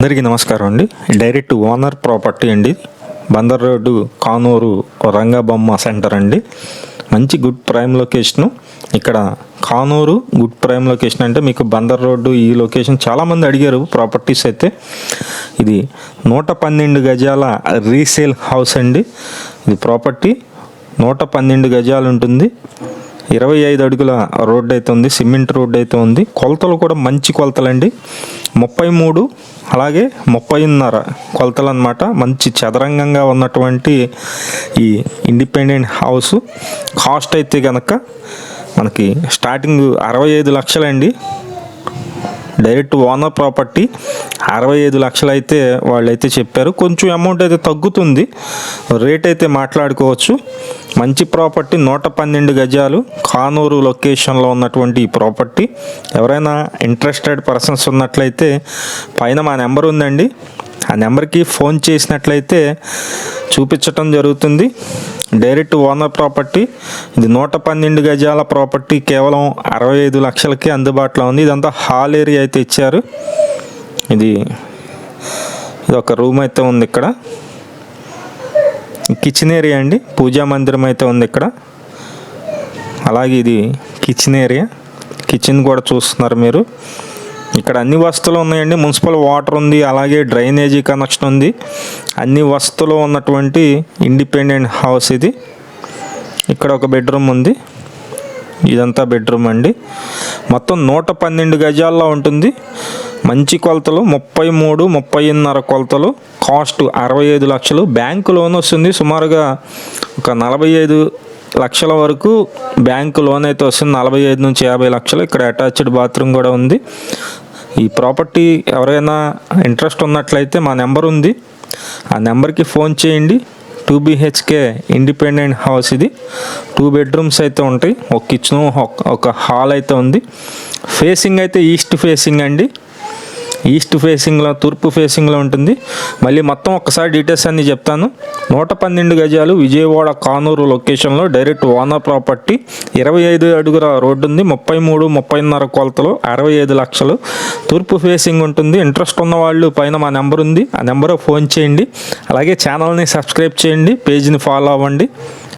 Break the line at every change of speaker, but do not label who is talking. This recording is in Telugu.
అందరికీ నమస్కారం అండి. డైరెక్ట్ ఓనర్ ప్రాపర్టీ అండి. బందర్ రోడ్డు, కానూరు రంగబొమ్మ సెంటర్ అండి. మంచి గుడ్ ప్రైమ్ లొకేషను. ఇక్కడ కానూరు గుడ్ ప్రైమ్ లొకేషన్ అంటే మీకు బందర్ రోడ్డు ఈ లొకేషన్ చాలామంది అడిగారు ప్రాపర్టీస్ అయితే. ఇది 112 గజాల రీసేల్ హౌస్ అండి. ఇది ప్రాపర్టీ 112 గజాలు ఉంటుంది. 25 అడుగుల రోడ్డు అయితే ఉంది, సిమెంట్ రోడ్డు అయితే ఉంది. కొలతలు కూడా మంచి కొలతలండి. 33 అలాగే 30.5 కొలతలు అన్నమాట. మంచి చదరంగంగా ఉన్నటువంటి ఈ ఇండిపెండెంట్ హౌస్ కాస్ట్ అయితే కనుక మనకి స్టార్టింగ్ 65 లక్షలండి. డైరెక్ట్ ఓనర్ ప్రాపర్టీ 65 లక్షలు అయితే వాళ్ళైతే చెప్పారు. కొంచెం అమౌంట్ అయితే తగ్గుతుంది, రేట్ అయితే మాట్లాడుకోవచ్చు. మంచి ప్రాపర్టీ 112 గజాలు కానూరు లొకేషన్లో ఉన్నటువంటి ఈ ప్రాపర్టీ. ఎవరైనా ఇంట్రెస్టెడ్ పర్సన్స్ ఉన్నట్లయితే పైన మా నెంబర్ ఉందండి, ఆ నెంబర్కి ఫోన్ చేసినట్లయితే చూపించటం జరుగుతుంది. Direct owner property. ఇది 112 గజాల ప్రాపర్టీ కేవలం 65 లక్షలకి అందుబాటులో ఉంది. ఇదంతా హాల్ ఏరియా అయితే ఇచ్చారు. ఇది ఒక రూమ్ అయితే ఉంది ఇక్కడ. కిచెన్ ఏరియా అండి, పూజా మందిరం అయితే ఉంది ఇక్కడ. అలాగే ఇది కిచెన్ ఏరియా, కిచెన్ కూడా చూస్తున్నారు మీరు. ఇక్కడ అన్ని వస్తువులు ఉన్నాయండి. మున్సిపల్ వాటర్ ఉంది, అలాగే డ్రైనేజీ కనెక్షన్ ఉంది. అన్ని వస్తువులు ఉన్నటువంటి ఇండిపెండెంట్ హౌస్ ఇది. ఇక్కడ ఒక బెడ్రూమ్ ఉంది, ఇదంతా బెడ్రూమ్ అండి. మొత్తం 112 గజాల్లో ఉంటుంది. మంచి కొలతలు 33, 30.5 కొలతలు. కాస్ట్ 65 లక్షలు. బ్యాంకు లోన్ వస్తుంది, సుమారుగా ఒక 45 లక్షల వరకు బ్యాంకు లోన్ అయితే వస్తుంది. 45 నుంచి 50 లక్షలు. ఇక్కడ అటాచ్డ్ బాత్రూమ్ కూడా ఉంది. ఈ ప్రాపర్టీ ఎవరైనా ఇంట్రెస్ట్ ఉన్నట్లయితే మా నెంబర్ ఉంది, ఆ నెంబర్కి ఫోన్ చేయండి. 2 BHK ఇండిపెండెంట్ హౌస్ ఇది. 2 బెడ్రూమ్స్ అయితే ఉంటాయి, ఒక కిచెన్, ఒక హాల్ అయితే ఉంది. ఫేసింగ్ అయితే ఈస్ట్ ఫేసింగ్ అండి. ఈస్ట్ ఫేసింగ్లో, తూర్పు ఫేసింగ్లో ఉంటుంది. మళ్ళీ మొత్తం ఒక్కసారి డీటెయిల్స్ అన్నీ చెప్తాను. 112 గజాలు విజయవాడ కానూరు లొకేషన్లో డైరెక్ట్ ఓనర్ ప్రాపర్టీ. 25 అడుగుల రోడ్డు ఉంది. 33, 30.5 కొలతలు. 65 లక్షలు. తూర్పు ఫేసింగ్ ఉంటుంది. ఇంట్రెస్ట్ ఉన్న వాళ్ళు పైన మా నెంబర్ ఉంది, ఆ నెంబర్ ఫోన్ చేయండి. అలాగే ఛానల్ని సబ్స్క్రైబ్ చేయండి, పేజ్ని ఫాలో అవ్వండి.